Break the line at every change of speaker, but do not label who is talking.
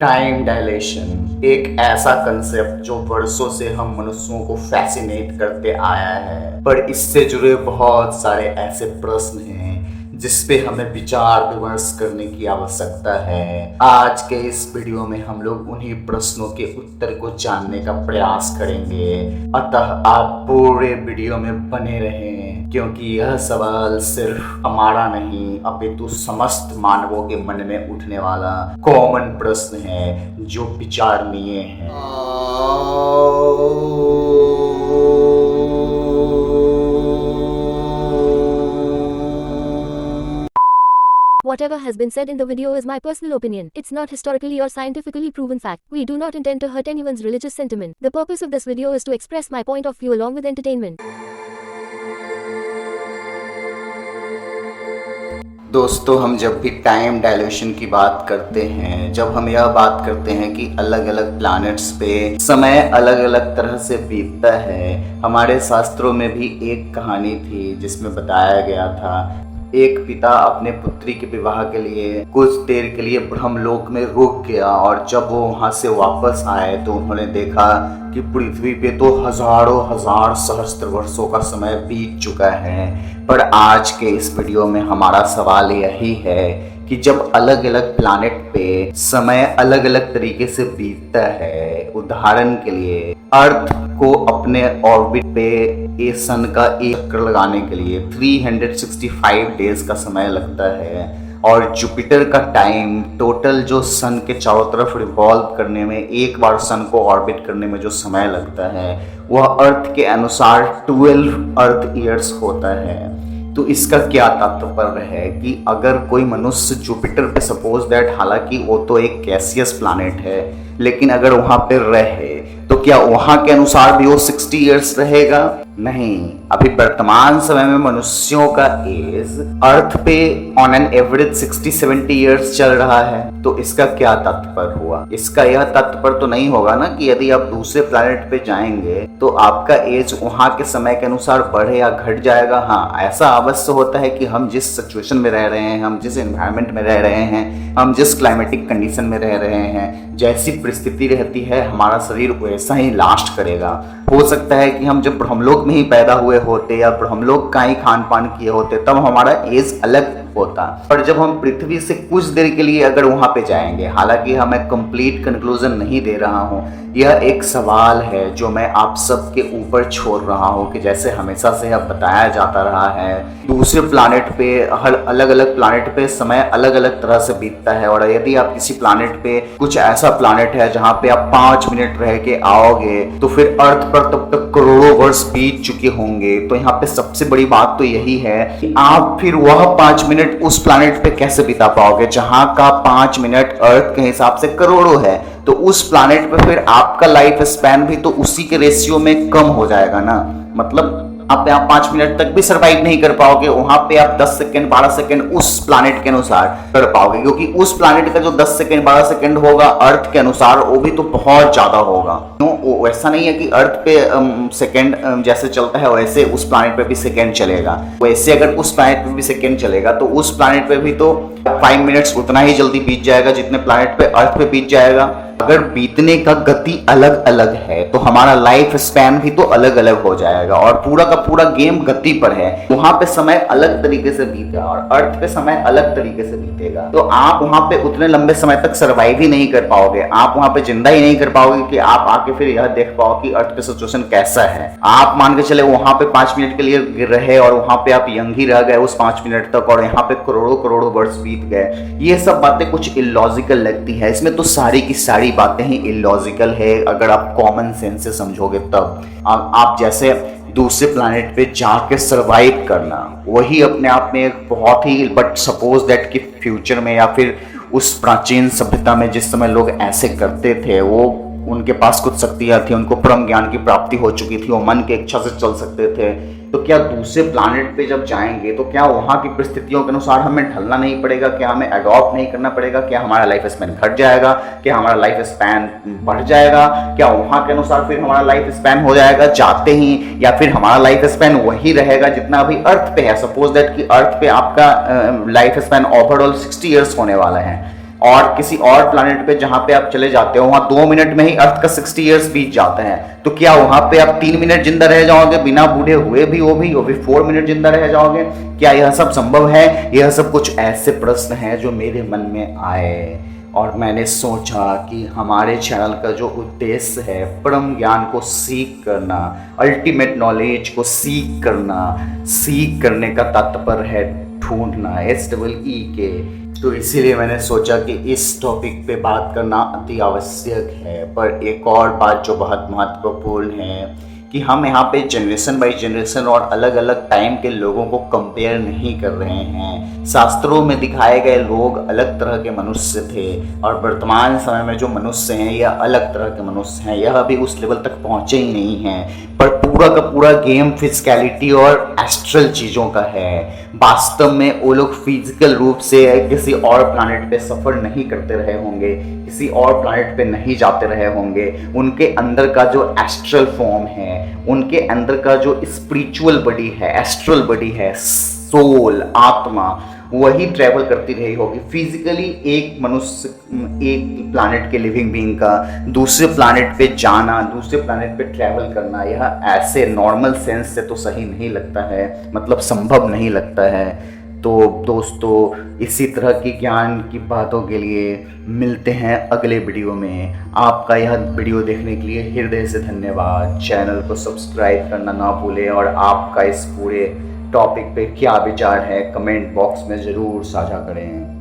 Time dilation एक ऐसा concept जो वर्षों से हम मनुष्यों को फैसिनेट करते आया है, पर इससे जुड़े बहुत सारे ऐसे प्रश्न हैं जिस पे हमें विचार विमर्श करने की आवश्यकता है। आज के इस वीडियो में हम लोग उन्हीं प्रश्नों के उत्तर को जानने का प्रयास करेंगे, अतः आप पूरे वीडियो में बने रहें, क्योंकि यह सवाल सिर्फ हमारा नहीं अपितु समस्त मानवों के मन में उठने वाला कॉमन प्रश्न है जो विचारणीय है।
Whatever has been said in the video is my personal opinion. It's not historically or scientifically proven fact. We do not intend to hurt anyone's religious sentiment. The purpose of this video is to express my point of view along with entertainment.
दोस्तों, हम जब भी time dilation की बात करते हैं, जब हम यह बात करते हैं कि अलग अलग प्लैनेट्स पे समय अलग अलग तरह से बीतता है, हमारे शास्त्रों में भी एक कहानी थी जिसमें बताया गया था एक पिता अपने पुत्री के विवाह के लिए कुछ देर के लिए ब्रह्मलोक में रुक गया, और जब वो वहां से वापस आए तो उन्होंने देखा कि पृथ्वी पे तो हजारों हजार सहस्त्र वर्षों का समय बीत चुका है। पर आज के इस वीडियो में हमारा सवाल यही है कि जब अलग अलग प्लैनेट पे समय अलग अलग तरीके से बीतता है, उदाहरण के लिए अर्थ को अपने ऑर्बिट पे एक सन का एक चक्कर लगाने के लिए 365 डेज का समय लगता है, और जुपिटर का टाइम टोटल जो सन के चारों तरफ रिवॉल्व करने में, एक बार सन को ऑर्बिट करने में जो समय लगता है वह अर्थ के अनुसार 12 अर्थ ईयर्स होता है। तो इसका क्या तात्पर्य है कि अगर कोई मनुष्य जुपिटर पे सपोज दैट, हालांकि वो तो एक गैसियस प्लैनेट है, लेकिन अगर वहां पे रहे तो क्या वहां के अनुसार भी वो 60 इयर्स रहेगा? नहीं। अभी वर्तमान समय में मनुष्यों का एज अर्थ पे ऑन एन एवरेज 60-70 इयर्स चल रहा है। तो इसका क्या तात्पर्य हुआ? इसका यह तात्पर्य तो नहीं होगा ना कि यदि आप दूसरे प्लैनेट पे जाएंगे तो आपका एज वहां के समय के अनुसार बढ़े या घट जाएगा। हाँ, ऐसा अवश्य होता है कि हम जिस सिचुएशन में रह रहे हैं, हम जिस एनवायरनमेंट में रह रहे हैं, हम जिस क्लाइमेटिक कंडीशन में रह रहे हैं, जैसी परिस्थिति रहती है हमारा शरीर वैसा ही लास्ट करेगा। हो सकता है कि हम जब ब्रह्मलोक में ही पैदा हुए होते या ब्रह्मलोक का ही खान पान किए होते तब हमारा एज अलग होता, पर जब हम पृथ्वी से कुछ देर के लिए अगर वहां पे जाएंगे, हालांकि हमें कंप्लीट कंक्लूजन नहीं दे रहा हूं, यह एक सवाल है जो मैं आप सबके ऊपर छोड़ रहा हूं कि जैसे हमेशा से अब बताया जाता रहा है, दूसरे प्लैनेट पे, हर अलग अलग प्लैनेट पे समय अलग अलग तरह से बीतता है, और यदि आप किसी प्लैनेट पे, कुछ ऐसा प्लैनेट है जहां पे आप 5 मिनट रह के आओगे तो फिर अर्थ पर तब तक करोड़ों वर्ष बीत चुके होंगे। तो यहाँ पे सबसे बड़ी बात तो यही है कि आप फिर वह 5 मिनट उस प्लैनेट पे कैसे बिता पाओगे जहां का 5 मिनट अर्थ के हिसाब से करोड़ों है। तो उस प्लैनेट पे फिर आपका लाइफ स्पैन भी तो उसी के रेशियो में कम हो जाएगा ना। मतलब आप यहाँ 5 मिनट तक भी सर्वाइव नहीं कर पाओगे, वहां पे आप 10 सेकंड 12 सेकंड उस प्लैनेट के अनुसार कर पाओगे, क्योंकि उस प्लैनेट का जो 10 सेकंड 12 सेकंड होगा अर्थ के अनुसार वो भी तो बहुत ज्यादा होगा। क्यों? वैसा नहीं है कि अर्थ पे सेकंड जैसे चलता है वैसे उस प्लैनेट पे भी सेकंड चलेगा। वैसे अगर उस प्लैनेट पे भी सेकंड चलेगा तो उस प्लैनेट पे भी तो 5 मिनट्स उतना ही जल्दी बीत जाएगा जितने प्लैनेट पे अर्थ पे बीत जाएगा। अगर बीतने का गति अलग अलग है तो हमारा लाइफ स्पैन भी तो अलग अलग हो जाएगा, और पूरा का पूरा गेम गति पर है। वहां पे समय अलग तरीके से बीतेगा और अर्थ पे समय अलग तरीके से बीतेगा। तो आप वहां पे उतने लंबे समय तक सर्वाइव ही नहीं कर पाओगे, आप वहां पे जिंदा ही नहीं कर पाओगे कि आप आके फिर यह देख पाओ कि अर्थ पे सिचुएशन कैसा है। आप मान के चले वहां पे 5 मिनट के लिए गिर रहे और वहां पे आप यंग ही रह गए उस 5 मिनट तक, और यहाँ पे करोड़ों करोड़ों वर्ष बीत गए। ये सब बातें कुछ इलॉजिकल लगती है, इसमें तो सारी की सारी बातें ही इलॉजिकल है अगर आप कॉमन सेंस से समझोगे तब। आप जैसे दूसरे प्लैनेट पे जाके सरवाइव करना, वही अपने आप में एक बहुत ही, बट सपोज दैट कि फ्यूचर में या फिर उस प्राचीन सभ्यता में जिस समय लोग ऐसे करते थे, वो उनके पास कुछ शक्तियां थी, उनको परम ज्ञान की प्राप्ति हो चुकी थी, वो मन की इच्छा से चल सकते थे। तो क्या दूसरे प्लैनेट पे जब जाएंगे तो क्या वहां की परिस्थितियों के अनुसार हमें ढलना नहीं पड़ेगा? क्या हमें अडॉप्ट नहीं करना पड़ेगा? क्या हमारा लाइफ स्पैन घट जाएगा? क्या हमारा लाइफ स्पैन बढ़ जाएगा? क्या वहां के अनुसार फिर हमारा लाइफ स्पैन हो जाएगा जाते ही, या फिर हमारा लाइफ स्पैन वही रहेगा जितना अभी अर्थ पे है? सपोज दैट कि अर्थ पे आपका लाइफ स्पैन ओवरऑल 60 इयर्स होने वाला है, और किसी और प्लानिट पे जहां पे आप चले जाते हो वहां 2 मिनट में ही अर्थ का 60 इयर्स बीत जाते हैं, तो क्या वहां पे आप 3 मिनट जिंदा रह जाओगे बिना बूढ़े हुए भी, वो भी 4 मिनट जिंदा रह जाओगे? क्या यह सब संभव है? यह सब कुछ ऐसे प्रश्न हैं जो मेरे मन में आए और मैंने सोचा कि हमारे चैनल का जो उद्देश्य है परम ज्ञान को सीख करना, अल्टीमेट नॉलेज को सीख करना, सीख करने का तात्पर्य है ढूंढना, SEE के, तो इसीलिए मैंने सोचा कि इस टॉपिक पे बात करना अति आवश्यक है। पर एक और बात जो बहुत महत्वपूर्ण है कि हम यहाँ पे जनरेशन बाई जनरेशन और अलग अलग टाइम के लोगों को कंपेयर नहीं कर रहे हैं। शास्त्रों में दिखाए गए लोग अलग तरह के मनुष्य थे और वर्तमान समय में जो मनुष्य हैं यह अलग तरह के मनुष्य हैं, यह अभी उस लेवल तक पहुँचे ही नहीं हैं। पर पूरा का पूरा गेम फिजिकलिटी और एस्ट्रल चीज़ों का है। वास्तव में वो लोग फिजिकल रूप से किसी और प्लैनेट पे सफ़र नहीं करते रहे होंगे, किसी और प्लैनेट पे नहीं जाते रहे होंगे। उनके अंदर का जो एस्ट्रल फॉर्म है, उनके अंदर का जो स्पिरिचुअल बॉडी है, एस्ट्रल बॉडी है, सोल, आत्मा, वही ट्रैवल करती रही होगी। फिजिकली एक मनुष्य एक प्लैनेट के लिविंग बीइंग का दूसरे प्लैनेट पे जाना, दूसरे प्लैनेट पे ट्रैवल करना, यह ऐसे नॉर्मल सेंस से तो सही नहीं लगता है, मतलब संभव नहीं लगता है। तो दोस्तों इसी तरह की ज्ञान की बातों के लिए मिलते हैं अगले वीडियो में। आपका यह वीडियो देखने के लिए हृदय से धन्यवाद। चैनल को सब्सक्राइब करना ना भूलें और आपका इस पूरे टॉपिक पे क्या विचार है कमेंट बॉक्स में ज़रूर साझा करें।